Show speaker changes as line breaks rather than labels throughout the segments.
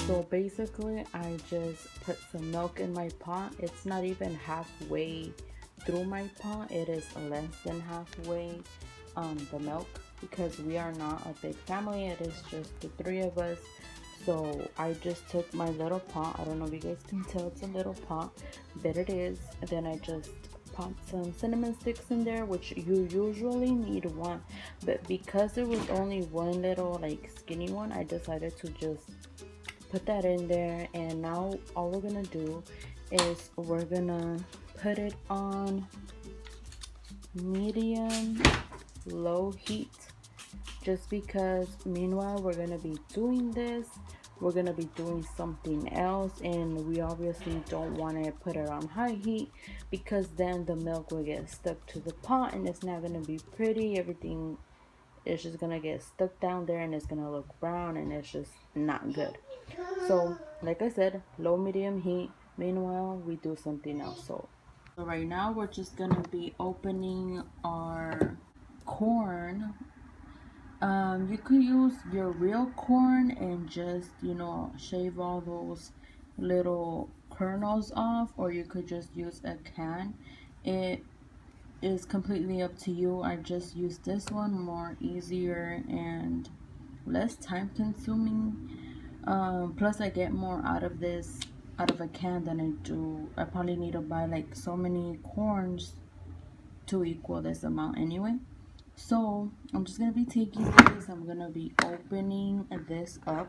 So basically I just put some milk in my pot. It's not even halfway through my pot, it is less than halfway the milk, because we are not a big family, it is just the three of us. So I just took my little pot, I don't know if you guys can tell it's a little pot, but it is. And then I just popped some cinnamon sticks in there, which you usually need one, but because there was only one little like skinny one, I decided to just put that in there. And now all we're gonna do is we're gonna put it on medium low heat, just because meanwhile we're gonna be doing this, we're gonna be doing something else, and we obviously don't want to put it on high heat, because then the milk will get stuck to the pot and it's not gonna be pretty. Everything is just gonna get stuck down there and it's gonna look brown and it's just not good. So like I said, low medium heat, meanwhile we do something else. So right now we're just gonna be opening our corn. You could use your real corn and just, you know, shave all those little kernels off, or you could just use a can. It is completely up to you. I just use this one, more easier and less time consuming. Plus I get more out of this out of a can than I do. I probably need to buy like so many corns to equal this amount anyway. So I'm just gonna be taking this, I'm gonna be opening this up.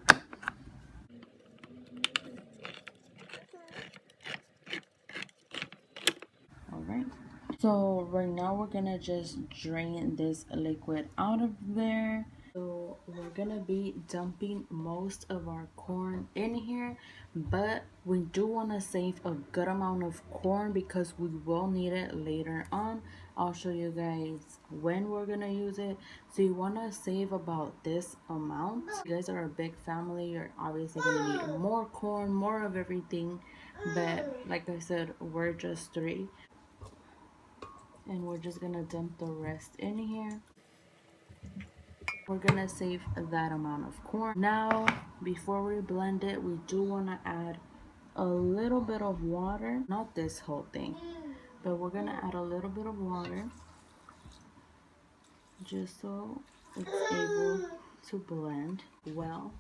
Alright, so right now we're gonna just drain this liquid out of there. So we're gonna be dumping most of our corn in here, but we do want to save a good amount of corn because we will need it later on. I'll show you guys when we're gonna use it. So you want to save about this amount. You guys are a big family, you're obviously gonna need more corn, more of everything, but like I said, we're just three, and we're just gonna dump the rest in here. We're gonna save that amount of corn. Now, before we blend it, we do want to add a little bit of water. Not this whole thing, but we're gonna add a little bit of water just so it's able to blend well.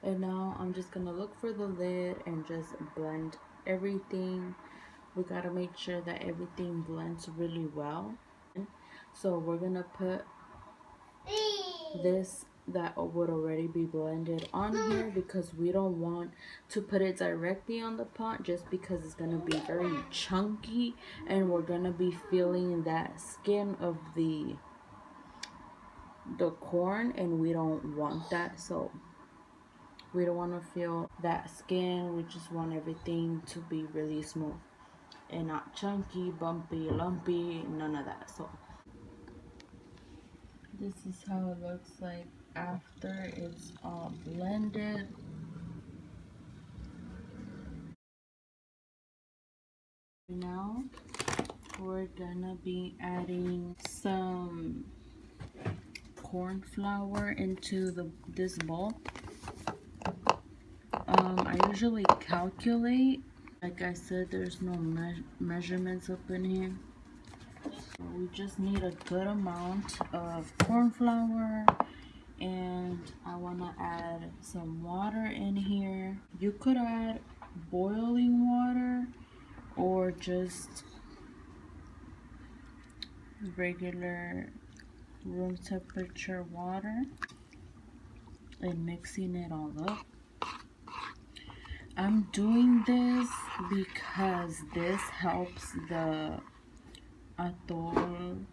And now I'm just gonna look for the lid and just blend everything. We gotta make sure that everything blends really well. So we're gonna put this that would already be blended on here, because we don't want to put it directly on the pot, just because it's gonna be very chunky and we're gonna be feeling that skin of the corn, and we don't want that. So we don't want to feel that skin, we just want everything to be really smooth and not chunky, bumpy, lumpy, none of that. So this is how it looks like after it's all blended. Now we're gonna be adding some corn flour into this bowl. I usually calculate. Like I said, there's no measurements up in here. We just need a good amount of corn flour, and I want to add some water in here. You could add boiling water or just regular room temperature water, and mixing it all up. I'm doing this because this helps the atol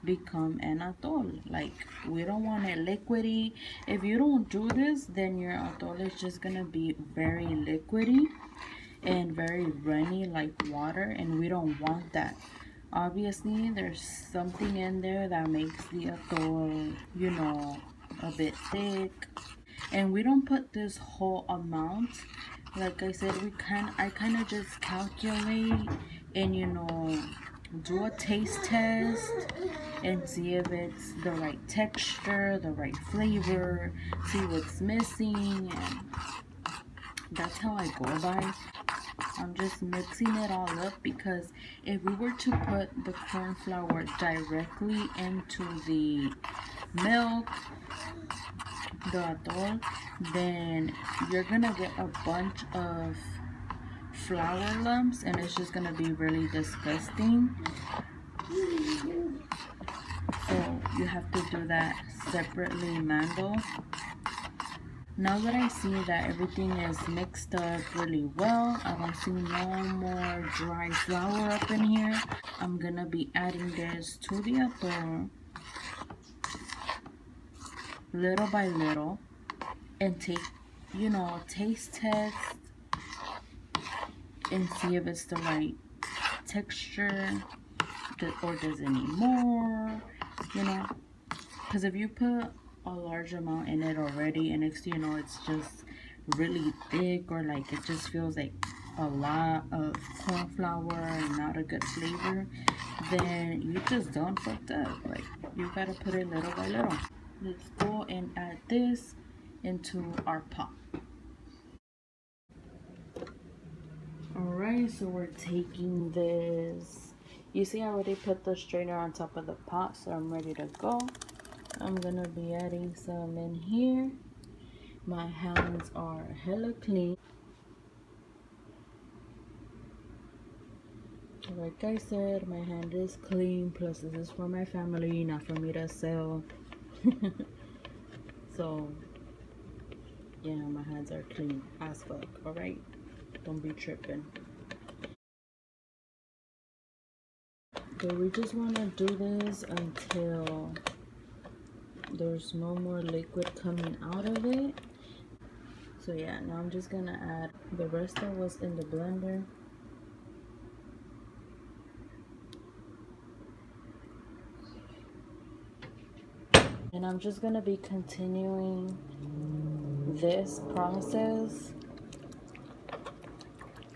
become an atol. Like, we don't want it liquidy. If you don't do this, then your atol is just gonna be very liquidy and very runny like water, and we don't want that. Obviously there's something in there that makes the atol, you know, a bit thick, and we don't put this whole amount. Like I said, I kind of just calculate and, you know, do a taste test and see if it's the right texture, the right flavor, see what's missing, and That's how I go by. I'm just mixing it all up because if we were to put the corn flour directly into the milk, the atol, then you're gonna get a bunch of flour lumps and it's just gonna be really disgusting. So you have to do that separately, Mando. Now that I see that everything is mixed up really well, I don't see no more dry flour up in here, I'm gonna be adding this to the atol little by little and take, you know, taste test and see if it's the right texture or does it need more, you know, because if you put a large amount in it already and next thing you know it's just really thick or like it just feels like a lot of corn flour and not a good flavor, then you just done fucked up. Like, you gotta put it little by little. Let's go and add this into our pot. Alright, so we're taking this. You see I already put the strainer on top of the pot, so I'm ready to go. I'm gonna be adding some in here. My hands are hella clean. Like I said, my hand is clean, plus this is for my family, not for me to sell. So yeah, my hands are clean as fuck, alright? Don't be tripping. But we just want to do this until there's no more liquid coming out of it. So yeah, now I'm just gonna add the rest that was in the blender. And I'm just gonna be continuing this process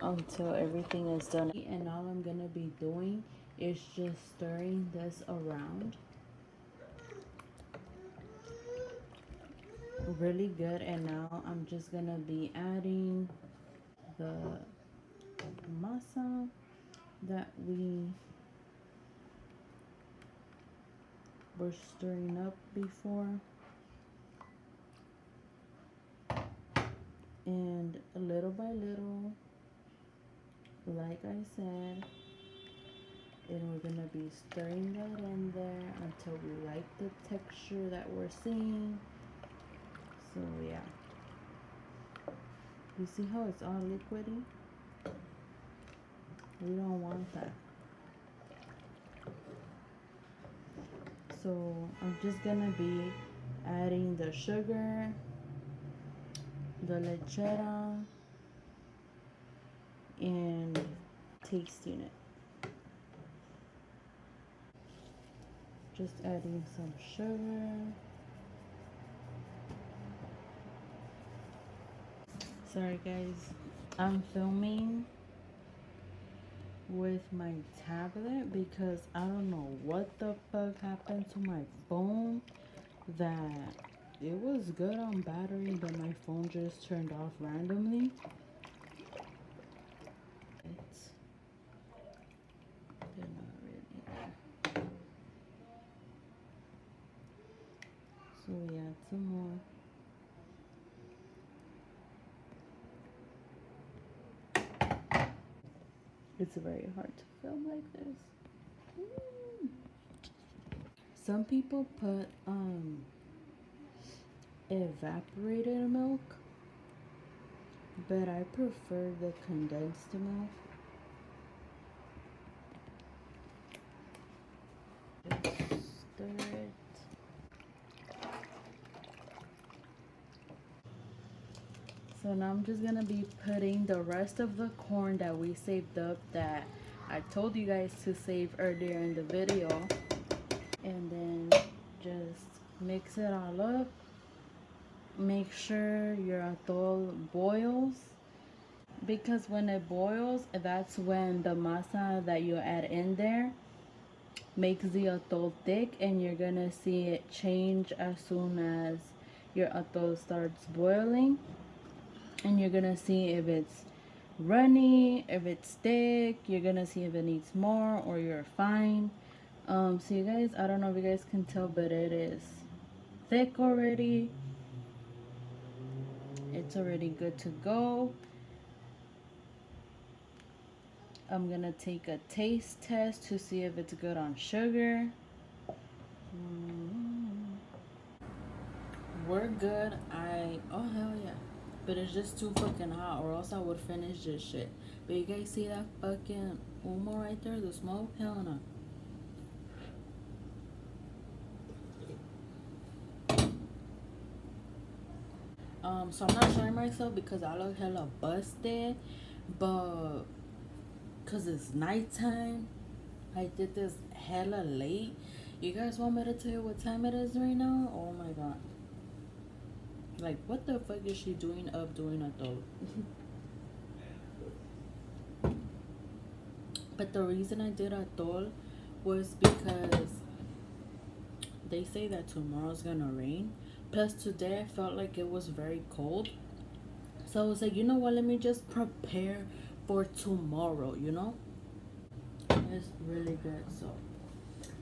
until everything is done. And all I'm gonna be doing is just stirring this around really good. And now I'm just gonna be adding the masa that we were stirring up before, and little by little, like I said, and we're gonna be stirring that in there until we like the texture that we're seeing. So yeah, you see how it's all liquidy? We don't want that. So I'm just gonna be adding the sugar, the lechera, and tasting it. Just adding some sugar. Sorry guys, I'm filming with my tablet because I don't know what the fuck happened to my phone, that it was good on battery but my phone just turned off randomly. They're not really. So yeah, some more. It's very hard to film like this. Some people put evaporated milk, but I prefer the condensed milk. Just stir it. So now I'm just gonna be putting the rest of the corn that we saved up, that I told you guys to save earlier in the video, and then just mix it all up. Make sure your atol boils, because when it boils, that's when the masa that you add in there makes the atol thick, and you're gonna see it change as soon as your atol starts boiling. and you're gonna see if it's runny, if it's thick. You're gonna see if it needs more or you're fine. So you guys, I don't know if you guys can tell, but it is thick already. It's already good to go. I'm gonna take a taste test to see if it's good on sugar. We're good. Oh hell yeah. But it's just too fucking hot, or else I would finish this shit. But you guys see that fucking humo right there? The smoke? Hell no. So I'm not showing myself because I look hella busted, but cause it's nighttime, I did this hella late. You guys want me to tell you what time it is right now? Oh my god. Like, what the fuck is she doing up doing ATOL? But the reason I did ATOL was because they say that tomorrow's gonna rain. Plus today I felt like it was very cold. So I was like, you know what, let me just prepare for tomorrow, you know? It's really good. So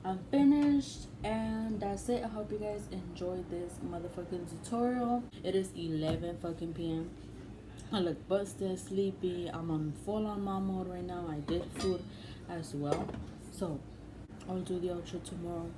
I'm finished and that's it. I hope you guys enjoyed this motherfucking tutorial. It is 11 fucking p.m. I look busted, sleepy. I'm on full on mom mode right now. I did food as well. So I'll do the outro tomorrow.